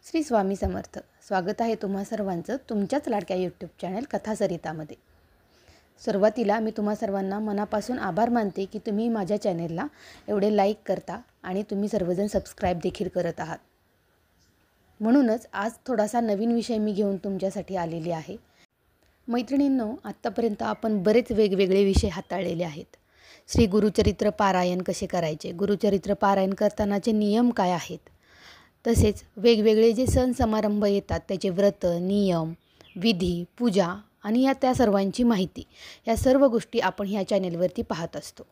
श्री स्वामी समर्थ. स्वागत आहे तुम्हा सर्वांचं तुमच्याच लाडक्या यूट्यूब चॅनल कथा सरितामध्ये. सुरुवातीला मी तुम्हा सर्वांना मनापासून आभार मानते की तुम्ही माझ्या चॅनेलला एवढे लाईक करता आणि तुम्ही सर्वजण सबस्क्राईब देखील करत आहात. म्हणूनच आज थोडासा नवीन विषय मी घेऊन तुमच्यासाठी आलेली आहे. मैत्रिणींनो, आत्तापर्यंत आपण बरेच वेगवेगळे विषय हाताळलेले आहेत. श्री गुरुचरित्र पारायण कसे करायचे, गुरुचरित्र पारायण करतानाचे नियम काय आहेत, तसेच वेगवेगळे जे सण समारंभ येतात त्याचे व्रत, नियम, विधी, पूजा आणि त्या सर्वांची माहिती, या सर्व गोष्टी आपण ह्या चॅनेलवरती पाहत असतो.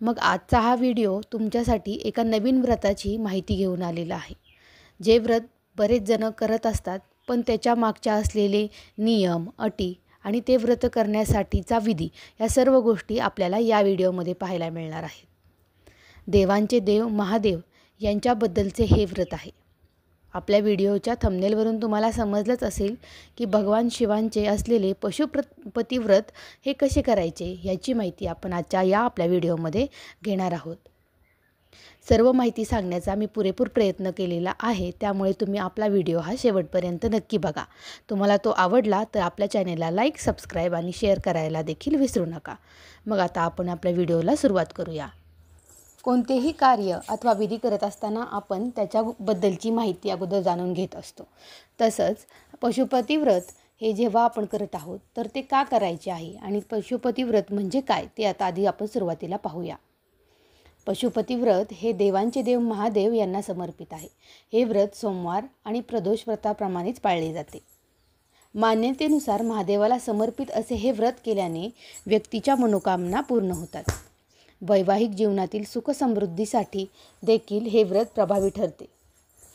मग आजचा हा व्हिडिओ तुमच्यासाठी एका नवीन व्रताची माहिती घेऊन आलेला आहे. जे व्रत बरेच जण करत असतात, पण त्याच्या मागच्या असलेले नियम, अटी आणि ते व्रत करण्यासाठीचा विधी, या सर्व गोष्टी आपल्याला या व्हिडिओमध्ये पाहायला मिळणार आहेत. देवांचे देव महादेव यांच्याबद्दलचे हे व्रत आहे. आपल्या व्हिडिओच्या थंबनेलवरून तुम्हाला समजलंच असेल की भगवान शिवांचे असलेले पशुपती व्रत हे कसे करायचे याची माहिती आपण आजच्या या आपल्या व्हिडिओमध्ये घेणार आहोत. सर्व माहिती सांगण्याचा मी पुरेपूर प्रयत्न केलेला आहे, त्यामुळे तुम्ही आपला व्हिडिओ हा शेवटपर्यंत नक्की बघा. तुम्हाला तो आवडला तर आपल्या चॅनेलला लाईक, सबस्क्राईब आणि शेअर करायला देखील विसरू नका. मग आता आपण आपल्या व्हिडिओला सुरुवात करूया. कोणतेही कार्य अथवा विधी करत असताना आपण त्याच्याबद्दलची माहिती अगोदर जाणून घेत असतो. तसंच पशुपती व्रत हे जेव्हा आपण करत आहोत तर ते का करायचे आहे आणि पशुपती व्रत म्हणजे काय ते आता आधी आपण सुरुवातीला पाहूया. पशुपती व्रत हे देवांचे देव महादेव यांना समर्पित आहे. हे व्रत सोमवार आणि प्रदोष व्रताप्रमाणेच पाळले जाते. मान्यतेनुसार महादेवाला समर्पित असे हे व्रत केल्याने व्यक्तीच्या मनोकामना पूर्ण होतात. वैवाहिक जीवनातील सुखसमृद्धीसाठी देखील हे व्रत प्रभावी ठरते.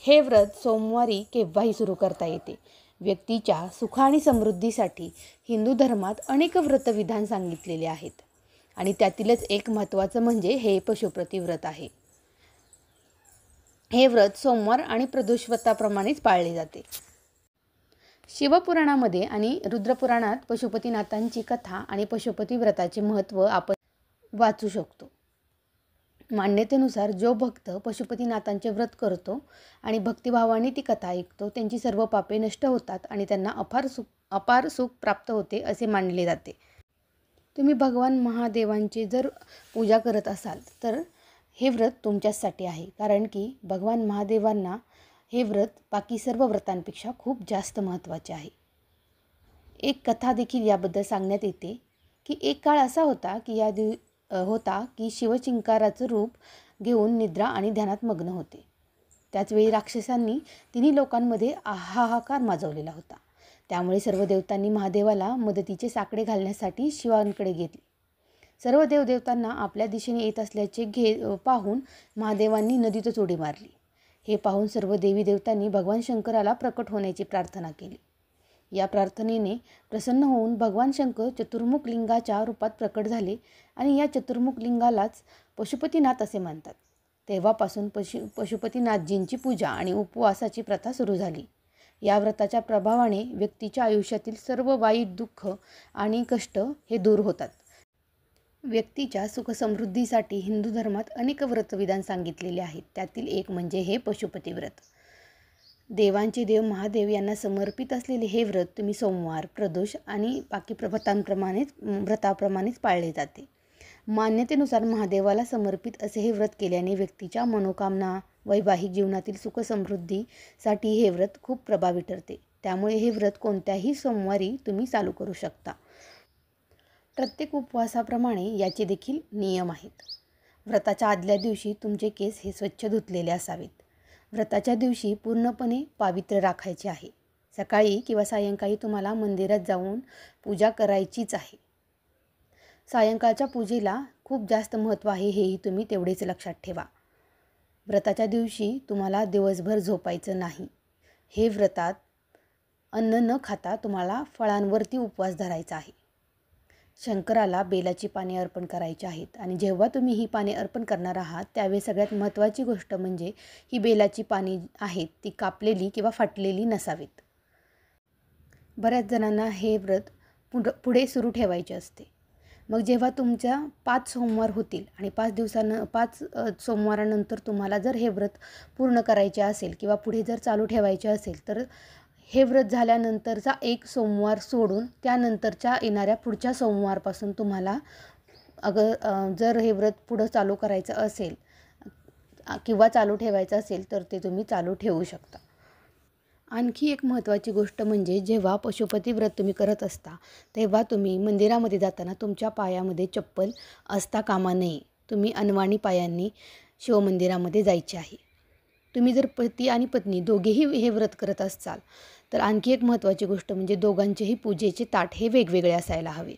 हे व्रत सोमवारी केव्हाही सुरू करता येते. व्यक्तीच्या सुख आणि समृद्धीसाठी हिंदू धर्मात अनेक व्रतविधान सांगितलेले आहेत आणि त्यातीलच एक महत्त्वाचं म्हणजे हे पशुपती व्रत आहे. हे व्रत सोमवार आणि प्रदोष व्रताप्रमाणेच पाळले जाते. शिवपुराणामध्ये आणि रुद्रपुराणात पशुपतीनाथांची कथा आणि पशुपती व्रताचे महत्त्व आपण वाचू शकतो. मान्यतेनुसार जो भक्त पशुपतीनाथांचे व्रत करतो आणि भक्तिभावाने ती कथा ऐकतो त्यांची सर्व पापे नष्ट होतात आणि त्यांना अपार सुख प्राप्त होते असे मानले जाते. तुम्ही भगवान महादेवांची जर पूजा करत असाल तर हे व्रत तुमच्यासाठी आहे, कारण की भगवान महादेवांना हे व्रत बाकी सर्व व्रतांपेक्षा खूप जास्त महत्त्वाचे आहे. एक कथा देखील याबद्दल सांगण्यात येते की एक काळ असा होता की शिवचिंकाराचं रूप घेऊन निद्रा आणि ध्यानात मग्न होते. त्याचवेळी राक्षसांनी तिन्ही लोकांमध्ये हाहाकार माजवलेला होता. त्यामुळे सर्व देवतांनी महादेवाला मदतीचे साकडे घालण्यासाठी शिवांकडे गेले. सर्व देवदेवतांना आपल्या दिशेने येत असल्याचे पाहून महादेवांनी नदीतच उडी मारली. हे पाहून सर्व देवी देवतांनी भगवान शंकराला प्रकट होण्याची प्रार्थना केली. या प्रार्थनेने प्रसन्न होऊन भगवान शंकर चतुर्मुख लिंगाच्या रूपात प्रकट झाले आणि या चतुर्मुख लिंगालाच पशुपतीनाथ असे म्हणतात. तेव्हापासून पशुपतीनाथजींची पूजा आणि उपवासाची प्रथा सुरू झाली. या व्रताच्या प्रभावाने व्यक्तीच्या आयुष्यातील सर्व वाईट, दुःख आणि कष्ट हे दूर होतात. व्यक्तीच्या सुखसमृद्धीसाठी हिंदू धर्मात अनेक व्रतविधान सांगितलेले आहेत. त्यातील एक म्हणजे हे पशुपती व्रत. देवांचे देव महादेव यांना समर्पित असलेले हे व्रत तुम्ही सोमवार, प्रदोष आणि बाकी व्रताप्रमाणेच पाळले जाते. मान्यतेनुसार महादेवाला समर्पित असे हे व्रत केल्याने व्यक्तीच्या मनोकामना, वैवाहिक जीवनातील सुखसमृद्धीसाठी हे व्रत खूप प्रभावी ठरते. त्यामुळे हे व्रत कोणत्याही सोमवारी तुम्ही चालू करू शकता. प्रत्येक उपवासाप्रमाणे याचे देखील नियम आहेत. व्रताच्या आदल्या दिवशी तुमचे केस हे स्वच्छ धुतलेले असावेत. व्रताच्या दिवशी पूर्णपणे पावित्र्य राखायचे आहे. सकाळी किंवा सायंकाळी तुम्हाला मंदिरात जाऊन पूजा करायचीच आहे. सायंकाळच्या पूजेला खूप जास्त महत्त्व आहे, हेही तुम्ही तेवढेच लक्षात ठेवा. व्रताच्या दिवशी तुम्हाला दिवसभर झोपायचं नाही. हे व्रतात अन्न न खाता तुम्हाला फळांवरती उपवास धरायचा आहे. शंकराला बेलाची पाने अर्पण करायची आहेत आणि जेव्हा तुम्ही ही पाने अर्पण करणार आहात त्यावेळी सगळ्यात महत्त्वाची गोष्ट म्हणजे ही बेलाची पाने आहेत ती कापलेली किंवा फाटलेली नसावीत. बऱ्याच जणांना हे व्रत पुढे सुरू ठेवायचे असते. मग जेव्हा तुमच्या 5 सोमवार होतील आणि 5 सोमवारानंतर तुम्हाला जर हे व्रत पूर्ण करायचे असेल किंवा पुढे जर चालू ठेवायचे असेल, तर हे व्रत झाल्यानंतरचा 1 सोमवार सोडून त्यानंतरच्या येणाऱ्या पुढच्या सोमवारपासून तुम्हाला जर हे व्रत पुढं चालू करायचं असेल किंवा चालू ठेवायचं असेल तर ते तुम्ही चालू ठेवू शकता. आणखी एक महत्त्वाची गोष्ट म्हणजे जेव्हा पशुपती व्रत तुम्ही करत असता तेव्हा तुम्ही मंदिरामध्ये जाताना तुमच्या पायामध्ये चप्पल असता कामा नये. तुम्ही अनवाणी पायांनी शिवमंदिरामध्ये जायचे आहे. तुम्ही जर पती आणि पत्नी दोघेही हे व्रत करत असाल तर आणखी एक महत्त्वाची गोष्ट म्हणजे दोघांचेही पूजेचे ताट हे वेगवेगळे असायला हवे.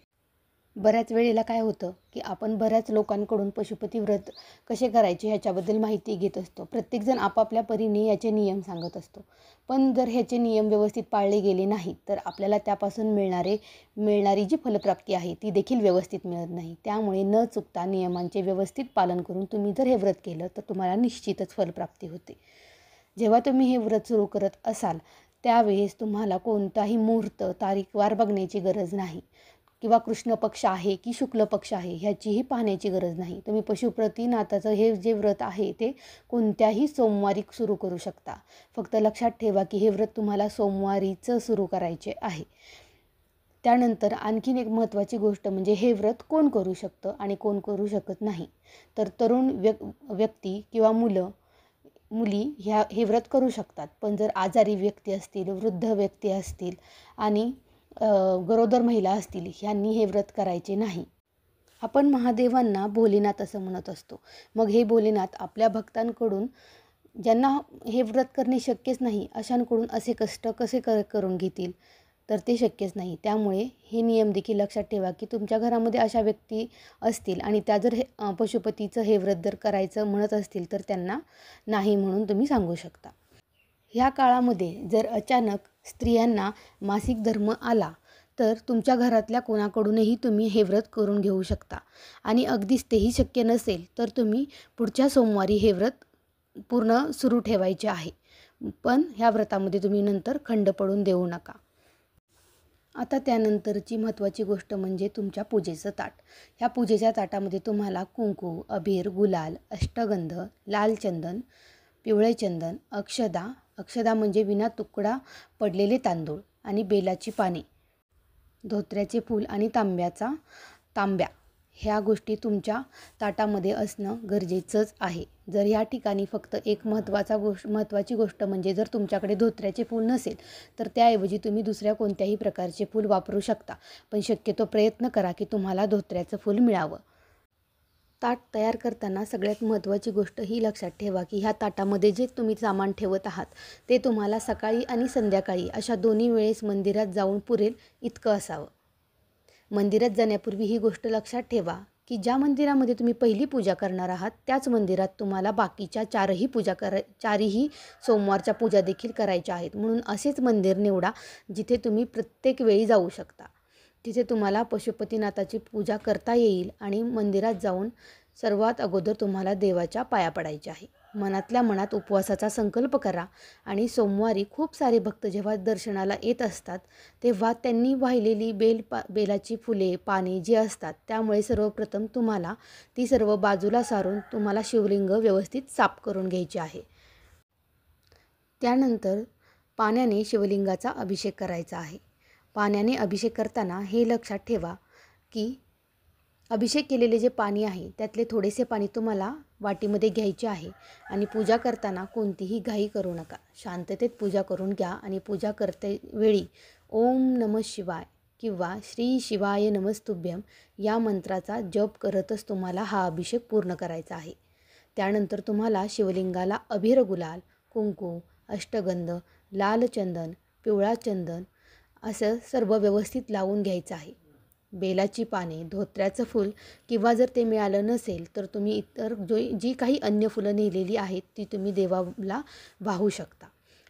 बऱ्याच वेळेला काय होतं की आपण बऱ्याच लोकांकडून पशुपती व्रत कसे करायचे ह्याच्याबद्दल माहिती घेत असतो. प्रत्येकजण आपापल्या परीने याचे नियम सांगत असतो. पण जर ह्याचे नियम व्यवस्थित पाळले गेले नाहीत तर आपल्याला त्यापासून मिळणारी जी फलप्राप्ती आहे ती देखील व्यवस्थित मिळत नाही. त्यामुळे न चुकता नियमांचे व्यवस्थित पालन करून तुम्ही जर हे व्रत केलं तर तुम्हाला निश्चितच फलप्राप्ती होते. जेव्हा तुम्ही हे व्रत सुरू करत असाल त्यावेळेस तुम्हाला कोणताही मुहूर्त तारीखवार बघण्याची गरज नाही किंवा कृष्ण पक्ष आहे की शुक्ल पक्ष आहे ह्याचीही पाहण्याची गरज नाही. तुम्ही पशुपतीनाथाचं हे जे व्रत आहे ते कोणत्याही सोमवारी सुरू करू शकता. फक्त लक्षात ठेवा की हे व्रत तुम्हाला सोमवारीचं सुरू करायचे आहे. त्यानंतर आणखीन एक महत्त्वाची गोष्ट म्हणजे हे व्रत कोण करू शकतं आणि कोण करू शकत नाही. तर तरुण व्यक्ती किंवा मुली हे व्रत करू शकतात. पण जर आजारी व्यक्ती असतील, वृद्ध व्यक्ती असतील आणि गरोदर महिला असतील ह्यांनी हे व्रत करायचे नाही. आपण महादेवांना भोलेनाथ असं म्हणत असतो. मग हे भोलेनाथ आपल्या भक्तांकडून ज्यांना हे व्रत करणे शक्यच नाही अशांकडून असे कष्ट कसे करून घेतील, तर ते शक्यच नाही. त्यामुळे हे नियम देखील लक्षात ठेवा की तुमच्या घरामध्ये अशा व्यक्ती असतील आणि त्या जर पशुपतीचं हे व्रत जर करायचं म्हणत असतील तर त्यांना नाही म्हणून तुम्ही सांगू शकता. ह्या काळामध्ये जर अचानक स्त्रियांना मासिक धर्म आला तर तुमच्या घरातल्या कोणाकडूनही तुम्ही हे व्रत करून घेऊ शकता. आणि अगदीच तेही शक्य नसेल तर तुम्ही पुढच्या सोमवारी हे व्रत पूर्ण सुरू ठेवायचे आहे. पण ह्या व्रतामध्ये तुम्ही नंतर खंड पडून देऊ नका. आता त्यानंतरची महत्त्वाची गोष्ट म्हणजे तुमच्या पूजेचं ताट. ह्या पूजेच्या ताटामध्ये तुम्हाला कुंकू, अबीर, गुलाल, अष्टगंध, लाल चंदन, पिवळे चंदन, अक्षदा म्हणजे विना तुकडा पडलेले तांदूळ आणि बेलाची पाने, धोत्र्याचे फूल आणि तांब्या ह्या गोष्टी तुमच्या ताटामध्ये असणं गरजेचंच आहे. जर या ठिकाणी फक्त एक महत्त्वाची गोष्ट म्हणजे जर तुमच्याकडे धोत्र्याचे फूल नसेल तर त्याऐवजी तुम्ही दुसऱ्या कोणत्याही प्रकारचे फूल वापरू शकता. पण शक्यतो प्रयत्न करा की तुम्हाला धोत्र्याचं फूल मिळावं. ताट तयार करताना सगळ्यात महत्त्वाची गोष्ट ही लक्षात ठेवा की ह्या ताटामध्ये जे तुम्ही सामान ठेवत आहात ते तुम्हाला सकाळी आणि संध्याकाळी अशा दोन्ही वेळेस मंदिरात जाऊन पुरेल इतकं असावं. मंदिरात जाण्यापूर्वी ही गोष्ट लक्षात ठेवा की ज्या मंदिरामध्ये तुम्ही पहिली पूजा करणार आहात त्याच मंदिरात तुम्हाला बाकीच्या चारही सोमवारच्या पूजा देखील करायच्या आहेत. म्हणून असेच मंदिर निवडा जिथे तुम्ही प्रत्येक वेळी जाऊ शकता. तिथे तुम्हाला पशुपतीनाथाची पूजा करता येईल आणि मंदिरात जाऊन सर्वात अगोदर तुम्हाला देवाच्या पाया पडायचे आहे. मनातल्या मनात उपवासाचा संकल्प करा आणि सोमवारी खूप सारे भक्त जेव्हा दर्शनाला येत असतात तेव्हा त्यांनी वाहिलेली बेलाची फुले, पाने जी असतात त्यामुळे सर्वप्रथम तुम्हाला ती सर्व बाजूला सारून तुम्हाला शिवलिंग व्यवस्थित साफ करून घ्यायचे आहे. त्यानंतर पाण्याने शिवलिंगाचा अभिषेक करायचा आहे. पाण्याने अभिषेक करताना हे लक्षात ठेवा की अभिषेक केलेले जे पाणी आहे त्यातले थोडेसे पाणी तुम्हाला वाटीमध्ये घ्यायचे आहे आणि पूजा करताना कोणतीही घाई करू नका. शांततेत पूजा करून घ्या आणि पूजा करते वेळी ओम नमः शिवाय किंवा श्री शिवाय नमस्तुभ्यम या मंत्राचा जप करतच तुम्हाला हा अभिषेक पूर्ण करायचा आहे. त्यानंतर तुम्हाला शिवलिंगाला अबीर, गुलाल, कुंकू, अष्टगंध, लाल चंदन, पिवळा चंदन असं सर्व व्यवस्थित लावून घ्यायचं आहे. बेलाची पाने, धोत्र्याचं फूल किंवा जर ते मिळालं नसेल तर तुम्ही इतर जी काही अन्य फुलं नेलेली आहेत ती तुम्ही देवाला वाहू शकता.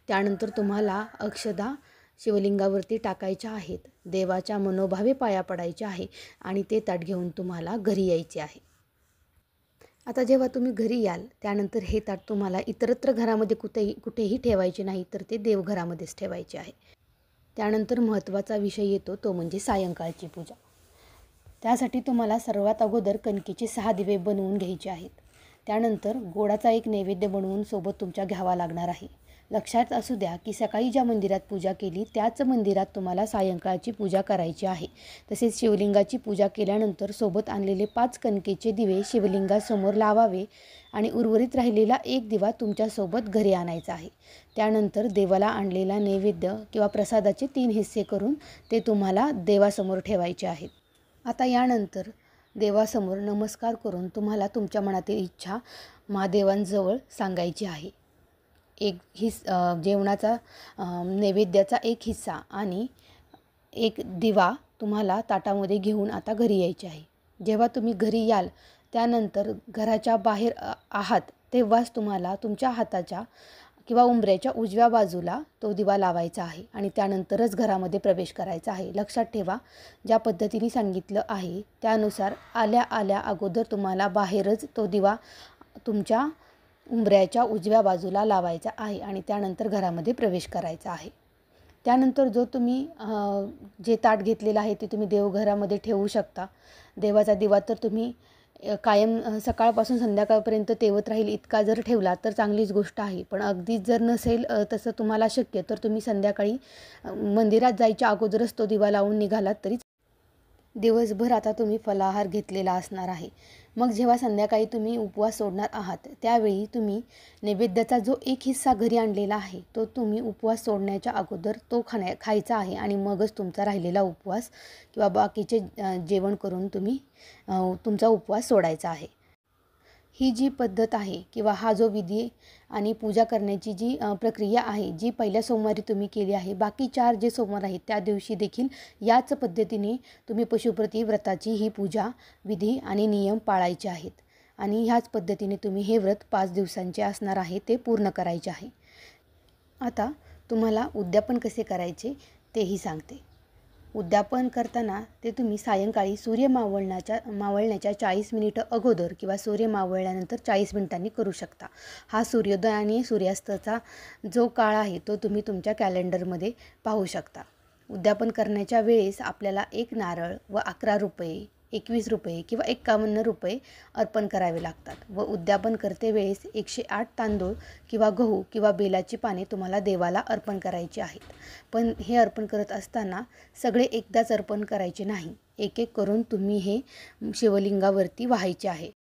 त्यानंतर तुम्हाला अक्षदा शिवलिंगावरती टाकायच्या आहेत. देवाच्या मनोभावे पाया पडायचे आहे आणि ते ताट घेऊन तुम्हाला घरी यायचे आहे. आता जेव्हा तुम्ही घरी याल त्यानंतर हे ताट तुम्हाला इतरत्र घरामध्ये कुठेही ठेवायचे नाही तर ते देवघरामध्येच ठेवायचे आहे. त्यानंतर महत्त्वाचा विषय येतो तो म्हणजे सायंकाळची पूजा. त्यासाठी तुम्हाला सर्वात अगोदर कणकेचे 6 दिवे बनवून घ्यायचे आहेत. त्यानंतर गोडाचा एक नैवेद्य बनवून सोबत तुमच्या घ्यावा लागणार आहे. लक्षात असू द्या की सकाळी ज्या मंदिरात पूजा केली त्याच मंदिरात तुम्हाला सायंकाळची पूजा करायची आहे. तसेच शिवलिंगाची पूजा केल्यानंतर सोबत आणलेले 5 कणकेचे दिवे शिवलिंगासमोर लावावे आणि उर्वरित राहिलेला एक दिवा तुमच्यासोबत घरी आणायचा आहे. त्यानंतर देवाला आणलेला नैवेद्य किंवा प्रसादाचे 3 हिस्से करून ते तुम्हाला देवासमोर ठेवायचे आहेत. आता यानंतर देवासमोर नमस्कार करून तुम्हाला तुमच्या मनातील इच्छा महादेवांजवळ सांगायची आहे. जेवणाचा नैवेद्याचा एक हिस्सा आणि एक दिवा तुम्हाला ताटामध्ये घेऊन आता घरी यायचे आहे. जेव्हा तुम्ही घरी याल त्यानंतर घराच्या बाहेर आहात तेव्हाच तुम्हाला तुमच्या हाताच्या किंवा उंबऱ्याच्या उजव्या बाजूला तो दिवा लावायचा आहे आणि त्यानंतरच घरामध्ये प्रवेश करायचा आहे. लक्षात ठेवा, ज्या पद्धतीने सांगितलं आहे त्यानुसार आल्या अगोदर तुम्हाला बाहेरच तो दिवा तुमच्या उंबऱ्याच्या उजव्या बाजूला लावायचा आहे आणि त्यानंतर घरामध्ये प्रवेश करायचा आहे. त्यानंतर जो तुम्ही जे ताट घेतलेलं आहे ते तुम्ही देवघरामध्ये ठेवू शकता. देवाचा दिवा तर तुम्ही कायम सकाळपासून संध्याकाळपर्यंत तेवत राहील इतका जर ठेवला तर चांगलीच गोष्ट आहे. पण अगदीच जर नसेल तसं तुम्हाला शक्य तर तुम्ही संध्याकाळी मंदिरात जायच्या अगोदरच तो दिवा लावून निघालात तरी. दिवसभर आता तुम्ही फलाहार घेतलेला असणार आहे. मग जेव्हा संध्याकाळी तुम्ही उपवास सोडणार आहात त्यावेळी तुम्ही नैवेद्याचा जो एक हिस्सा घरी आणलेला आहे तो तुम्ही उपवास सोडण्याच्या अगोदर तो खायचा आहे आणि मगच तुमचा राहिलेला उपवास किंवा बाकीचे जेवण करून तुम्ही तुमचा उपवास सोडायचा आहे. ही जी पद्धत आहे किंवा हा जो विधी आणि पूजा करण्याची जी प्रक्रिया आहे जी पहिल्या सोमवारी तुम्ही केली आहे, बाकी 4 जे सोमवार आहेत त्या दिवशी देखील याच पद्धतीने तुम्ही पशुपती व्रताची ही पूजा विधी आणि नियम पाळायचे आहेत आणि ह्याच पद्धतीने तुम्ही हे व्रत 5 दिवसांचे असणार आहे ते पूर्ण करायचे आहे. आता तुम्हाला उद्यापन कसे करायचे तेही सांगते. उद्यापन करताना ते तुम्ही सायंकाळी सूर्य मावळण्याच्या 40 मिनिटं अगोदर किंवा सूर्य मावळल्यानंतर 40 मिनिटांनी करू शकता. हा सूर्योदय आणि सूर्यास्ताचा जो काळ आहे तो तुम्ही तुमच्या कॅलेंडरमध्ये पाहू शकता. उद्यापन करण्याच्या वेळेस आपल्याला 1 नारळ व 11 रुपये, 21 रुपये किंवा 51 रुपये अर्पण करावे लागतात व उद्यापन करते वेळेस 108 तांदूळ किंवा गहू किंवा बेलाची पाने तुम्हाला देवाला अर्पण करायची आहेत. पण हे अर्पण करत असताना सगळे एकदाच अर्पण करायचे नाही. एक एक करून तुम्ही हे शिवलिंगावरती वाहायचे आहे.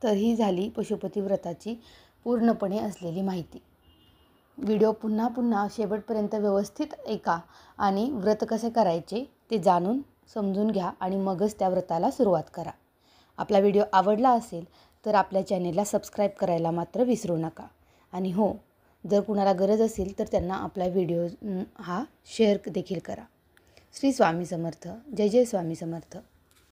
तर ही झाली पशुपती व्रताची पूर्णपणे असलेली माहिती. व्हिडिओ पुन्हा शेवटपर्यंत व्यवस्थित ऐका आणि व्रत कसे करायचे ते जाणून समजून घ्या आणि मगच त्या व्रताला सुरुवात करा. आपला व्हिडिओ आवडला असेल तर आपल्या चॅनेलला सबस्क्राईब करायला मात्र विसरू नका. आणि हो, जर कुणाला गरज असेल तर त्यांना आपला व्हिडिओ हा शेअर देखील करा. श्री स्वामी समर्थ. जय जय स्वामी समर्थ.